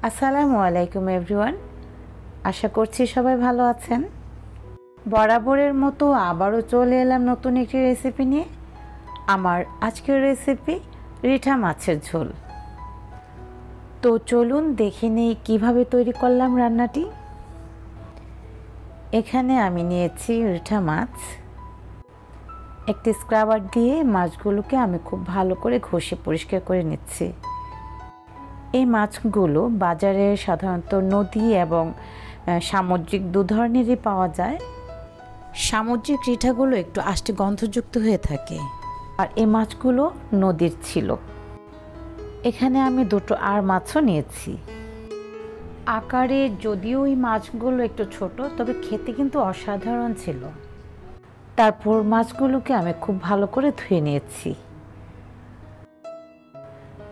আসসালামু আলাইকুম এভরিওয়ান। আশা করছি সবাই ভালো আছেন। বরাবরের মতো আবারও চলে এলাম নতুন একটি রেসিপি নিয়ে। আমার আজকের রেসিপি রিঠা মাছের ঝোল। তো চলুন দেখে নেই কীভাবে তৈরি করলাম রান্নাটি। এখানে আমি নিয়েছি রিঠা মাছ। একটি স্ক্রাবার দিয়ে মাছগুলোকে আমি খুব ভালো করে ঘষে পরিষ্কার করে নিচ্ছি। এই মাছগুলো বাজারে সাধারণত নদী এবং সামুদ্রিক দু ধরনেরই পাওয়া যায়। সামুদ্রিক রিঠাগুলো একটু আষ্টে গন্ধযুক্ত হয়ে থাকে, আর এই মাছগুলো নদীর ছিল। এখানে আমি দুটো আর মাছও নিয়েছি। আকারে যদিও এই মাছগুলো একটু ছোট, তবে খেতে কিন্তু অসাধারণ ছিল। তারপর মাছগুলোকে আমি খুব ভালো করে ধুয়ে নিয়েছি।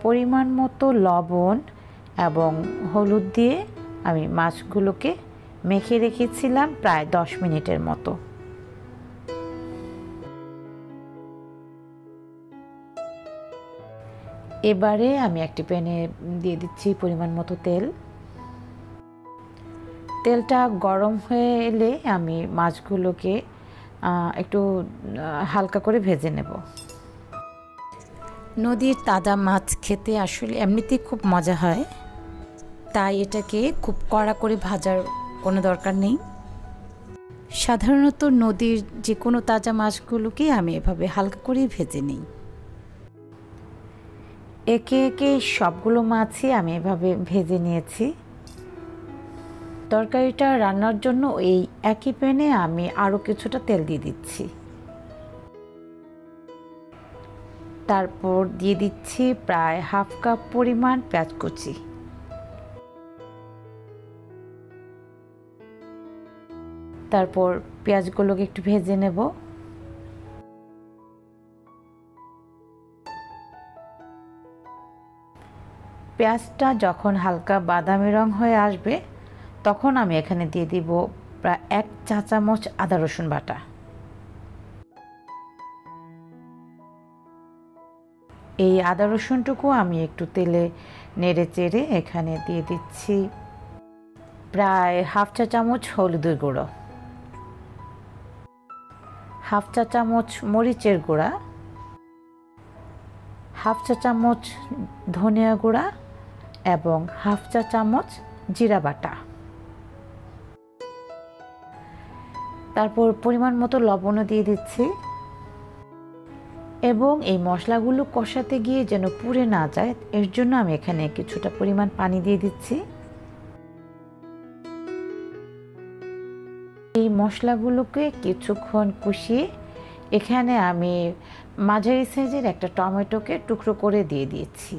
পরিমাণ মতো লবণ এবং হলুদ দিয়ে আমি মাছগুলোকে মেখে রেখেছিলাম প্রায় 10 মিনিটের মতো। এবারে আমি একটি প্যানে দিয়ে দিচ্ছি পরিমাণ মতো তেল। তেলটা গরম হয়ে এলে আমি মাছগুলোকে একটু হালকা করে ভেজে নেব। নদীর তাজা মাছ খেতে আসলে এমনিতেই খুব মজা হয়, তাই এটাকে খুব কড়া করে ভাজার কোনো দরকার নেই। সাধারণত নদীর যে কোনো তাজা মাছগুলোকে আমি এভাবে হালকা করেই ভেজে নিই। একে একে সবগুলো মাছই আমি এভাবে ভেজে নিয়েছি। তরকারিটা রান্নার জন্য এই একই প্যানে আমি আরও কিছুটা তেল দিয়ে দিচ্ছি। তারপর দিয়ে দিচ্ছি প্রায় হাফ কাপ পরিমাণ পেঁয়াজ কুচি। তারপর পেঁয়াজগুলোকে একটু ভেজে নেব। পেঁয়াজটা যখন হালকা বাদামি রং হয়ে আসবে, তখন আমি এখানে দিয়ে দিব প্রায় 1 চা চামচ আদা রসুন বাটা। এই আদা রসুনটুকু আমি একটু তেলে নেড়ে চেড়ে এখানে দিয়ে দিচ্ছি প্রায় হাফ চা চামচ হলুদের গুঁড়ো, হাফ চা চামচ মরিচের গুঁড়া, হাফ চা চামচ ধনিয়া গুঁড়া এবং হাফ চা চামচ জিরা বাটা। তারপর পরিমাণ মতো লবণও দিয়ে দিচ্ছি এবং এই মশলাগুলো কষাতে গিয়ে যেন পুড়ে না যায়, এর জন্য আমি এখানে কিছুটা পরিমাণ পানি দিয়ে দিচ্ছি। এই মশলাগুলোকে কিছুক্ষণ কষিয়ে এখানে আমি মাঝারি সাইজের একটা টমেটোকে টুকরো করে দিয়ে দিয়েছি।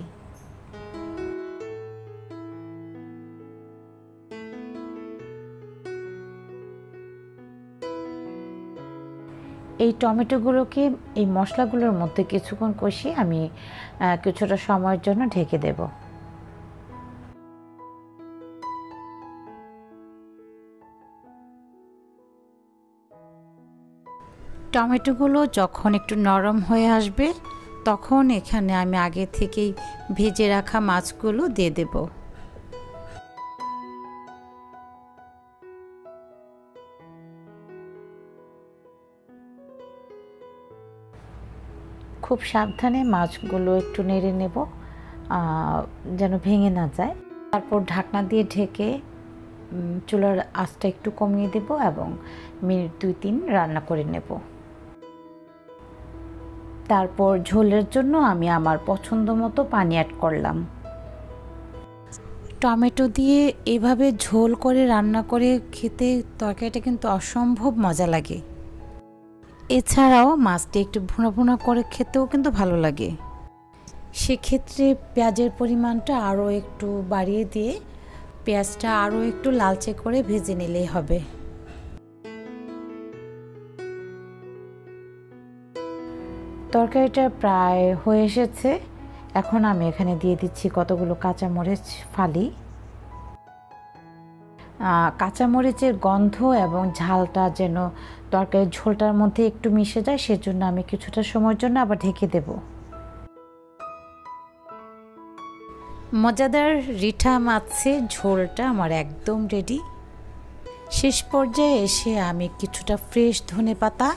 এই টমেটোগুলোকে এই মশলাগুলোর মধ্যে কিছুক্ষণ কষিয়ে আমি কিছুটা সময়ের জন্য ঢেকে দেব। টমেটোগুলো যখন একটু নরম হয়ে আসবে, তখন এখানে আমি আগে থেকেই ভেজে রাখা মাছগুলো দিয়ে দেব। খুব সাবধানে মাছগুলো একটু নেড়ে নেব যেন ভেঙে না যায়। তারপর ঢাকনা দিয়ে ঢেকে চুলার আঁচটা একটু কমিয়ে দেব এবং মিনিট 2-3 রান্না করে নেব। তারপর ঝোলের জন্য আমি আমার পছন্দ মতো পানি অ্যাড করলাম। টমেটো দিয়ে এভাবে ঝোল করে রান্না করে খেতে তরকারিটা কিন্তু অসম্ভব মজা লাগে। এছাড়াও মাছটি একটু ভুনা ভুনা করে খেতেও কিন্তু ভালো লাগে। সেক্ষেত্রে পেঁয়াজের পরিমাণটা আরও একটু বাড়িয়ে দিয়ে পেঁয়াজটা আরও একটু লালচে করে ভেজে নিলেই হবে। তরকারিটা প্রায় হয়ে এসেছে। এখন আমি এখানে দিয়ে দিচ্ছি কতগুলো কাঁচামরিচ ফালি। কাঁচামরিচের গন্ধ এবং ঝালটা যেন তরকারির ঝোলটার মধ্যে একটু মিশে যায়, সেজন্য আমি কিছুটা সময়ের জন্য আবার ঢেকে দেব। মজাদার রিঠা মাছের ঝোলটা আমার একদম রেডি। শেষ পর্যায়ে এসে আমি কিছুটা ফ্রেশ ধনেপাতা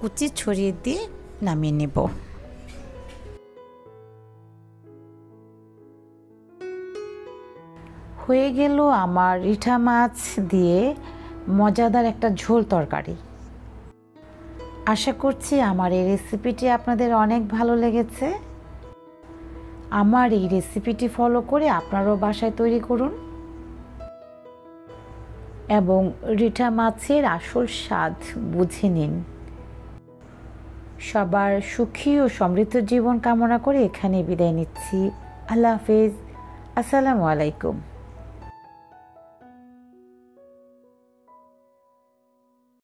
কুচি ছড়িয়ে দিয়ে নামিয়ে নেব। হয়ে গেল আমার রিঠা মাছ দিয়ে মজাদার একটা ঝোল তরকারি। আশা করছি আমার এই রেসিপিটি আপনাদের অনেক ভালো লেগেছে। আমার এই রেসিপিটি ফলো করে আপনারাও বাসায় তৈরি করুন এবং রিঠা মাছের আসল স্বাদ বুঝে নিন। সবার সুখী ও সমৃদ্ধ জীবন কামনা করে এখানে বিদায় নিচ্ছি। আল্লাহ হাফেজ। আসসালামু আলাইকুম।